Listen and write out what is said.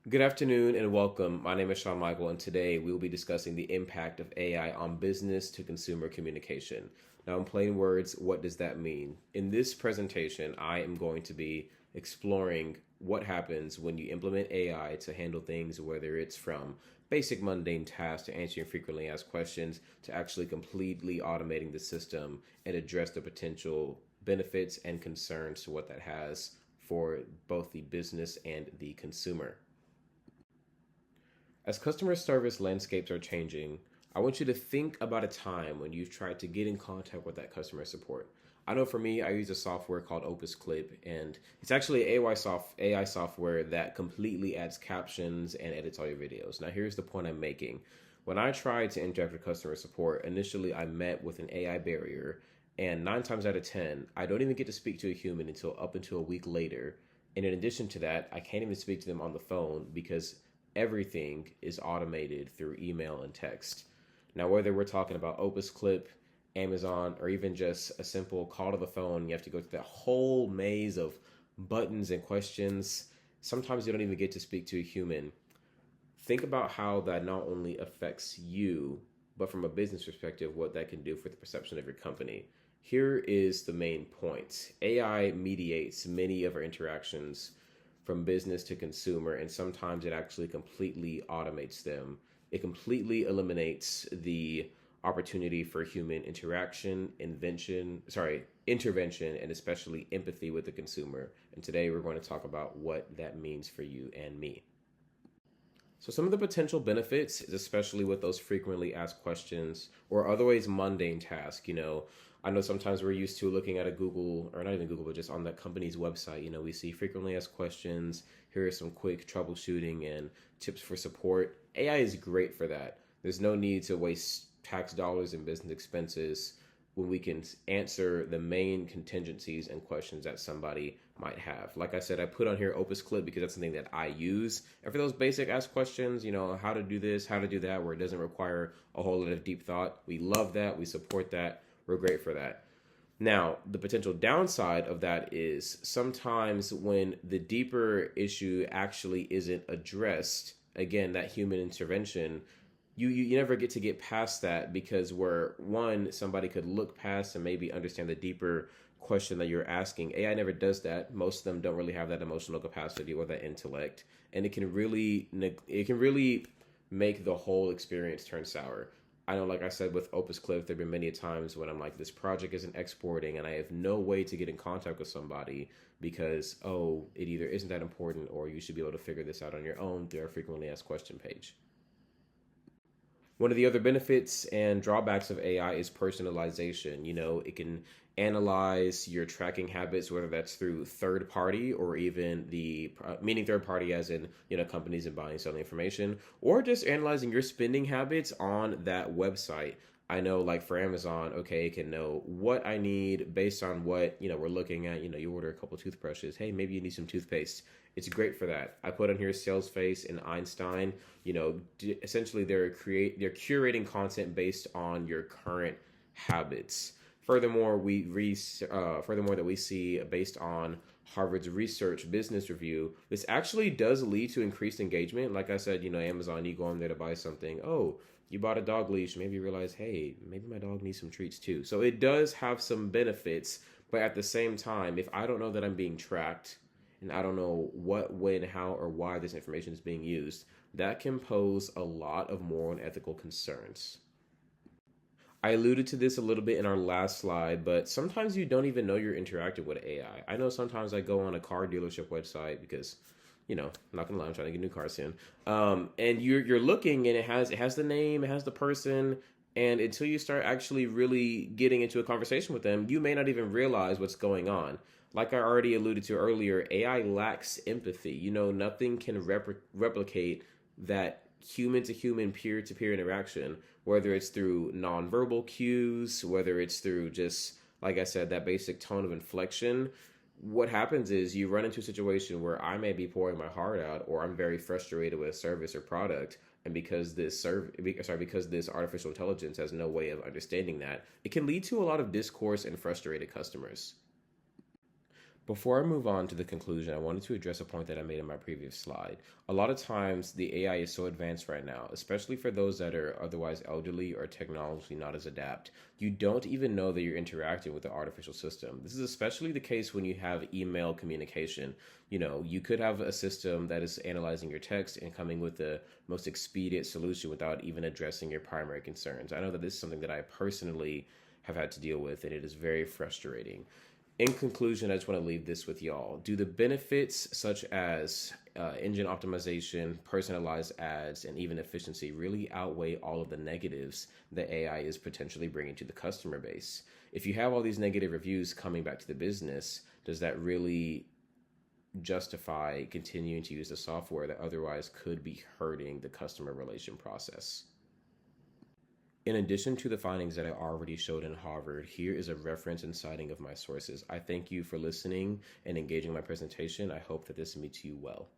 Good afternoon and welcome. My name is Shaun-Michael, and today we will be discussing the impact of AI on business to consumer communication. Now, in plain words, what does that mean? In this presentation, I am going to be exploring what happens when you implement AI to handle things, whether it's from basic mundane tasks to answering frequently asked questions to actually completely automating the system and address the potential benefits and concerns to what that has for both the business and the consumer. As customer service landscapes are changing, I want you to think about a time when you've tried to get in contact with that customer support. I know for me, I use a software called Opus Clip, and it's actually AI software that completely adds captions and edits all your videos. Now, here's the point I'm making. When I tried to interact with customer support, initially I met with an AI barrier, and 9 times out of 10, I don't even get to speak to a human until up until a week later. And in addition to that, I can't even speak to them on the phone because everything is automated through email and text. Now, whether we're talking about Opus Clip, Amazon, or even just a simple call to the phone, you have to go through that whole maze of buttons and questions. Sometimes you don't even get to speak to a human. Think about how that not only affects you, but from a business perspective, what that can do for the perception of your company. Here is the main point. AI mediates many of our interactions from business to consumer, and sometimes it actually completely automates them. It completely eliminates the opportunity for human intervention, and especially empathy with the consumer. And today we're going to talk about what that means for you and me. So some of the potential benefits is especially with those frequently asked questions or otherwise mundane tasks. I know sometimes we're used to looking at a Google, or not even Google, but just on that company's website. We see frequently asked questions. Here are some quick troubleshooting and tips for support. AI is great for that. There's no need to waste tax dollars and business expenses when we can answer the main contingencies and questions that somebody might have. Like I said, I put on here Opus Clip because that's something that I use. And for those basic ask questions, how to do this, how to do that, where it doesn't require a whole lot of deep thought, we love that. We support that. We're great for that. Now, the potential downside of that is sometimes when the deeper issue actually isn't addressed, again, that human intervention, you never get past that because where one, somebody could look past and maybe understand the deeper question that you're asking. AI never does that. Most of them don't really have that emotional capacity or that intellect, and it can really make the whole experience turn sour. I know, like I said, with Opus Clip, there have been many times when I'm like, this project isn't exporting and I have no way to get in contact with somebody because, oh, it either isn't that important or you should be able to figure this out on your own through our frequently asked question page. One of the other benefits and drawbacks of AI is personalization. It can analyze your tracking habits, whether that's through third party or even meaning third party as in, companies and buying, selling information, or just analyzing your spending habits on that website. I know, like for Amazon, okay, it can know what I need based on what, we're looking at. You order a couple toothbrushes. Hey, maybe you need some toothpaste. It's great for that. I put on here Salesforce and Einstein. Essentially they're curating content based on your current habits. Furthermore, that we see based on Harvard's research business review, this actually does lead to increased engagement. Like I said, Amazon, you go on there to buy something. Oh, you bought a dog leash. Maybe you realize, hey, maybe my dog needs some treats too. So it does have some benefits, but at the same time, if I don't know that I'm being tracked and I don't know what, when, how, or why this information is being used, that can pose a lot of moral and ethical concerns. I alluded to this a little bit in our last slide, but sometimes you don't even know you're interacting with AI. I know sometimes I go on a car dealership website because, I'm not gonna lie, I'm trying to get a new car soon. And you're looking, and it has the name, it has the person, and until you start actually really getting into a conversation with them, you may not even realize what's going on. Like I already alluded to earlier, AI lacks empathy. Nothing can replicate that human to human, peer to peer interaction, whether it's through nonverbal cues, whether it's through just, like I said, that basic tone of inflection. What happens is you run into a situation where I may be pouring my heart out, or I'm very frustrated with a service or product, and because this artificial intelligence has no way of understanding that, it can lead to a lot of discourse and frustrated customers. Before I move on to the conclusion, I wanted to address a point that I made in my previous slide. A lot of times, the AI is so advanced right now, especially for those that are otherwise elderly or technologically not as adept, you don't even know that you're interacting with the artificial system. This is especially the case when you have email communication. You could have a system that is analyzing your text and coming with the most expedient solution without even addressing your primary concerns. I know that this is something that I personally have had to deal with, and it is very frustrating. In conclusion, I just want to leave this with y'all. Do the benefits such as engine optimization, personalized ads, and even efficiency really outweigh all of the negatives that AI is potentially bringing to the customer base? If you have all these negative reviews coming back to the business, does that really justify continuing to use the software that otherwise could be hurting the customer relation process? In addition to the findings that I already showed in Harvard, here is a reference and citing of my sources. I thank you for listening and engaging my presentation. I hope that this meets you well.